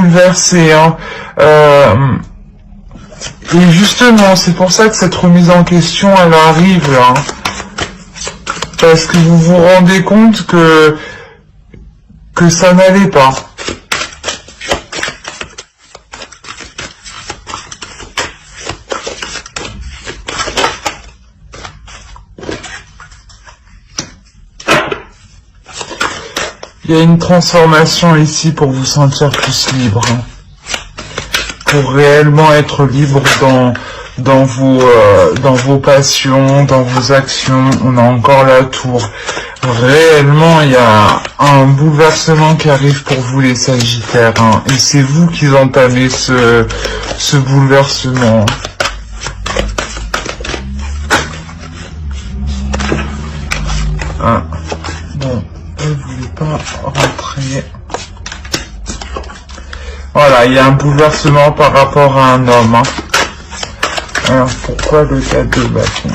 bouleversé, hein. Et justement, c'est pour ça que cette remise en question, elle arrive, là. Parce que vous vous rendez compte que ça n'allait pas. Il y a une transformation ici pour vous sentir plus libre, hein. Pour réellement être libre dans vos passions, dans vos actions. On a encore la tour. Réellement, il y a un bouleversement qui arrive pour vous les Sagittaires, hein. Et c'est vous qui entamez ce bouleversement. Ah. Bon, elle voulait pas rentrer. Voilà, il y a un bouleversement par rapport à un homme, hein. Alors, pourquoi le 4 de bâton?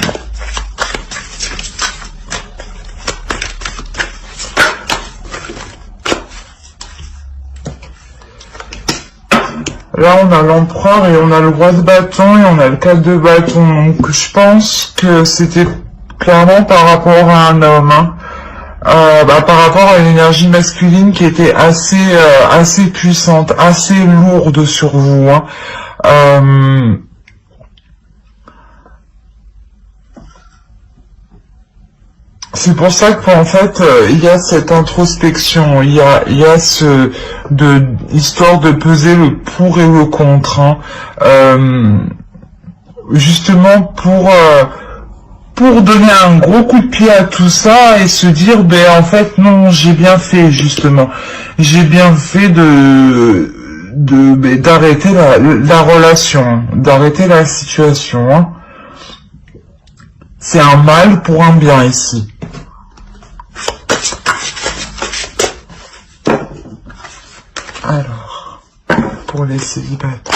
Là, on a l'empereur et on a le roi de bâton et on a le 4 de bâton. Donc, je pense que c'était clairement par rapport à un homme, hein. Par rapport à l'énergie masculine qui était assez puissante, assez lourde sur vous, hein. C'est pour ça qu'en fait, il y a cette introspection, il y a histoire de peser le pour et le contre, hein. Justement pour donner un gros coup de pied à tout ça et se dire, ben en fait non, j'ai bien fait justement, j'ai bien fait d'arrêter la relation, d'arrêter la situation, hein. C'est un mal pour un bien ici. Alors, pour les célibataires,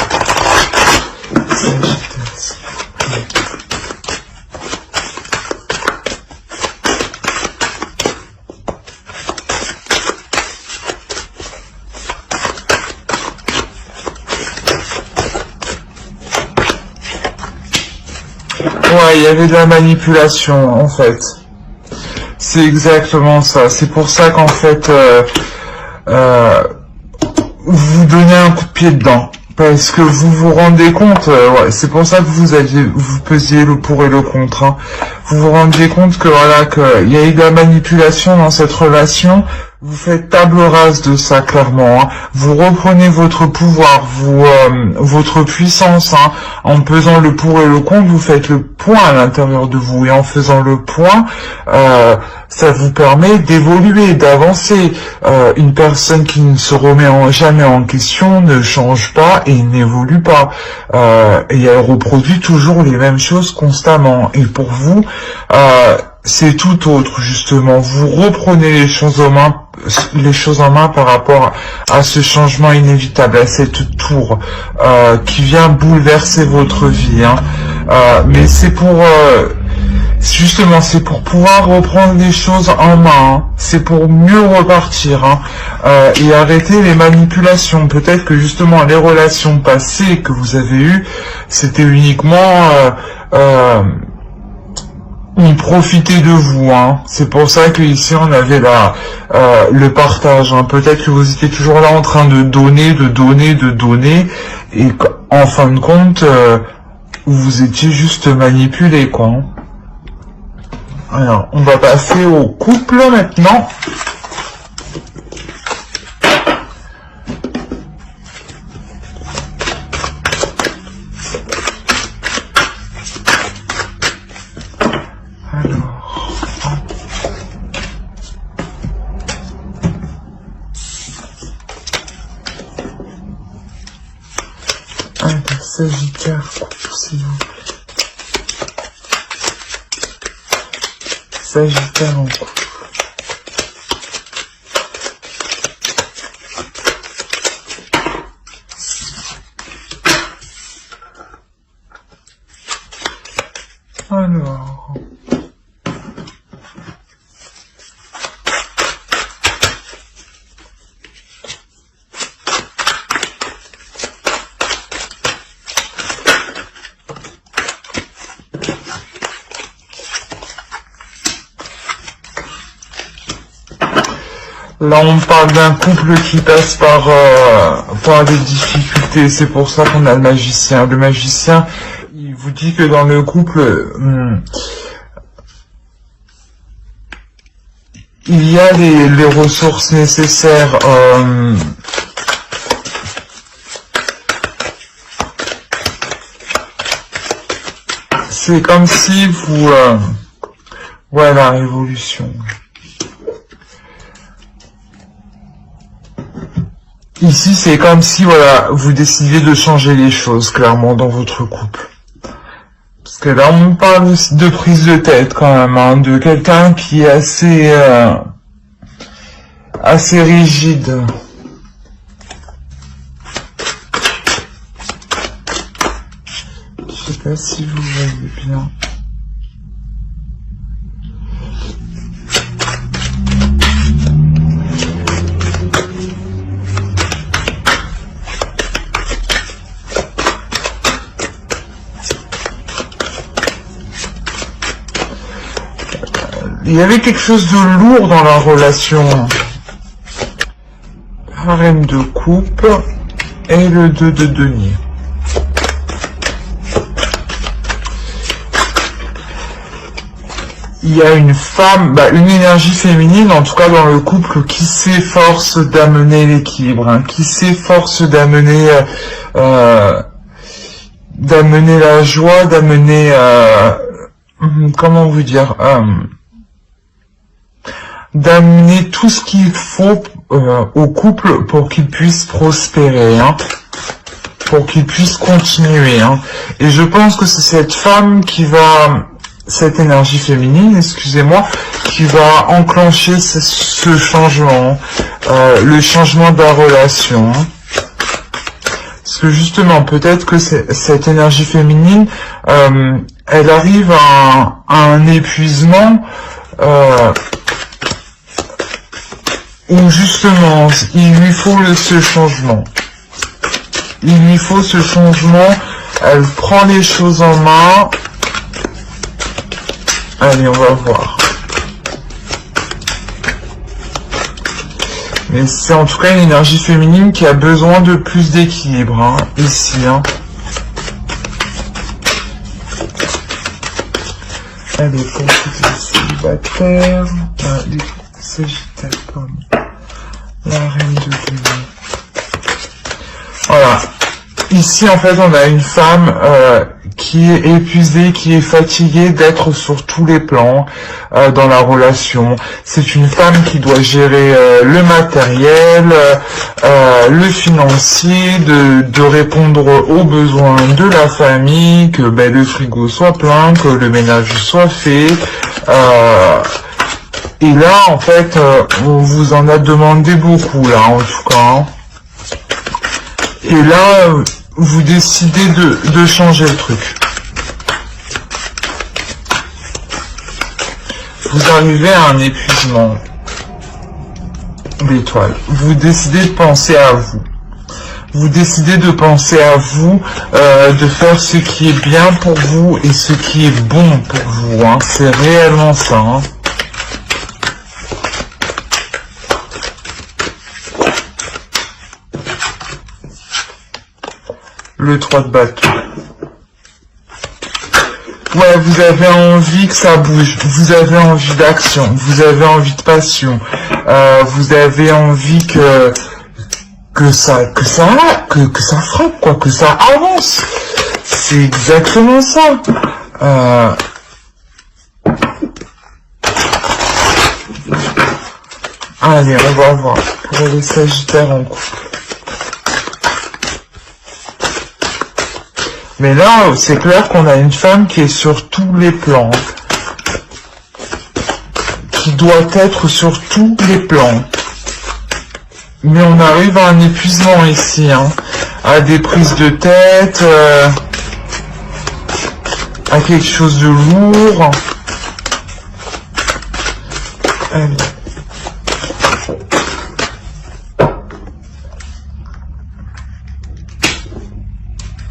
ouais, il y avait de la manipulation, en fait. C'est exactement ça. C'est pour ça qu'en fait, vous donnez un coup de pied dedans. Parce que vous vous rendez compte, ouais, c'est pour ça que vous pesiez le pour et le contre, hein. Vous vous rendiez compte que voilà, qu'il y a eu de la manipulation dans cette relation. Vous faites table rase de ça, clairement, hein. Vous reprenez votre pouvoir, votre puissance, hein. En pesant le pour et le contre, vous faites le point à l'intérieur de vous. Et en faisant le point, ça vous permet d'évoluer, d'avancer. Une personne qui ne se remet jamais en question ne change pas et n'évolue pas. Et elle reproduit toujours les mêmes choses constamment. Et pour vous, c'est tout autre, justement. Vous reprenez les choses en main par rapport à ce changement inévitable, à cette tour qui vient bouleverser votre vie, hein. Mais c'est pour justement, c'est pour pouvoir reprendre les choses en main, hein. C'est pour mieux repartir, hein. Et arrêter les manipulations. Peut-être que justement les relations passées que vous avez eues, c'était uniquement on profitait de vous, hein. C'est pour ça que ici on avait le partage, hein. Peut-être que vous étiez toujours là en train de donner, et en fin de compte, vous étiez juste manipulé, quoi, hein. Alors, on va passer au couple maintenant. Sagittaire, couple, s'il vous plaît. Sagittaire en couple. Alors... Là, on parle d'un couple qui passe par des difficultés. C'est pour ça qu'on a le magicien. Le magicien, il vous dit que dans le couple, il y a les ressources nécessaires. C'est comme si vous... voilà, révolution. Ici, c'est comme si, voilà, vous décidiez de changer les choses, clairement, dans votre couple. Parce que là, on parle aussi de prise de tête, quand même, hein, de quelqu'un qui est assez rigide. Je sais pas si vous voyez bien. Il y avait quelque chose de lourd dans la relation. Harem de coupe et le 2 de denier. Il y a une femme, une énergie féminine, en tout cas dans le couple, qui s'efforce d'amener l'équilibre, hein, qui s'efforce d'amener la joie, d'amener, comment vous dire, d'amener tout ce qu'il faut au couple pour qu'il puisse prospérer, hein, pour qu'il puisse continuer. Hein. Et je pense que c'est cette femme qui va, cette énergie féminine, excusez-moi, qui va enclencher ce changement, le changement de la relation. Parce que justement, peut-être que cette énergie féminine, elle arrive à un épuisement, où justement, il lui faut ce changement. Il lui faut ce changement, elle prend les choses en main. Allez, on va voir. Mais c'est en tout cas une énergie féminine qui a besoin de plus d'équilibre, hein, ici. Hein. Allez, pour les célibataires, les sagittaires, comme la reine de denier. Voilà. Ici, en fait, on a une femme qui est épuisée, qui est fatiguée d'être sur tous les plans dans la relation. C'est une femme qui doit gérer le matériel, le financier, de répondre aux besoins de la famille, que le frigo soit plein, que le ménage soit fait. Et là, en fait, on vous en a demandé beaucoup, là, en tout cas. Hein. Et là, vous décidez de changer le truc. Vous arrivez à un épuisement d'étoiles. Vous décidez de penser à vous. Vous décidez de penser à vous, de faire ce qui est bien pour vous et ce qui est bon pour vous. Hein. C'est réellement ça. Hein. Le 3 de bâton. Ouais, vous avez envie que ça bouge, vous avez envie d'action, vous avez envie de passion, vous avez envie que ça frappe, quoi, que ça avance. C'est exactement ça. Allez, on va voir pour les sagittaires en couple. Mais là, c'est clair qu'on a une femme qui est sur tous les plans. Qui doit être sur tous les plans. Mais on arrive à un épuisement ici, hein. À des prises de tête, à quelque chose de lourd. Allez.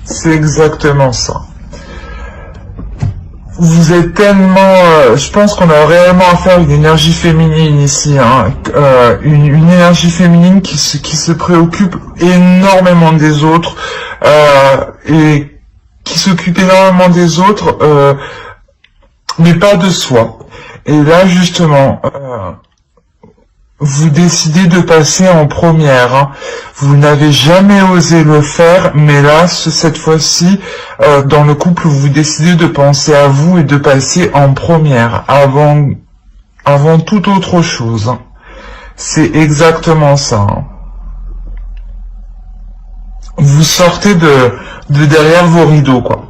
C'est exactement ça. vous êtes tellement... je pense qu'on a réellement affaire à une énergie féminine ici, hein, une énergie féminine qui se préoccupe énormément des autres, et qui s'occupe énormément des autres, mais pas de soi. Et là, justement, vous décidez de passer en première. Hein. Vous n'avez jamais osé le faire, mais là, cette fois-ci, dans le couple, vous décidez de penser à vous et de passer en première, avant toute autre chose. Hein. C'est exactement ça. Hein. Vous sortez de derrière vos rideaux, quoi.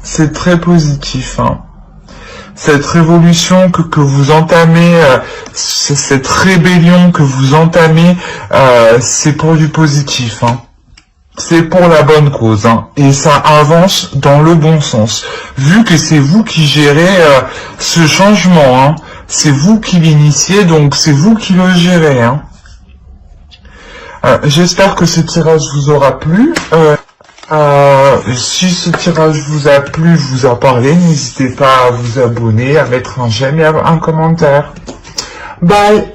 C'est très positif, hein. Cette révolution que vous entamez, cette rébellion que vous entamez, c'est pour du positif, hein. C'est pour la bonne cause, hein. Et ça avance dans le bon sens. Vu que c'est vous qui gérez ce changement, hein. C'est vous qui l'initiez, donc c'est vous qui le gérez, hein. J'espère que ce tirage vous aura plu. Si ce tirage vous a plu, vous a parlé, n'hésitez pas à vous abonner, à mettre un j'aime et un commentaire. Bye!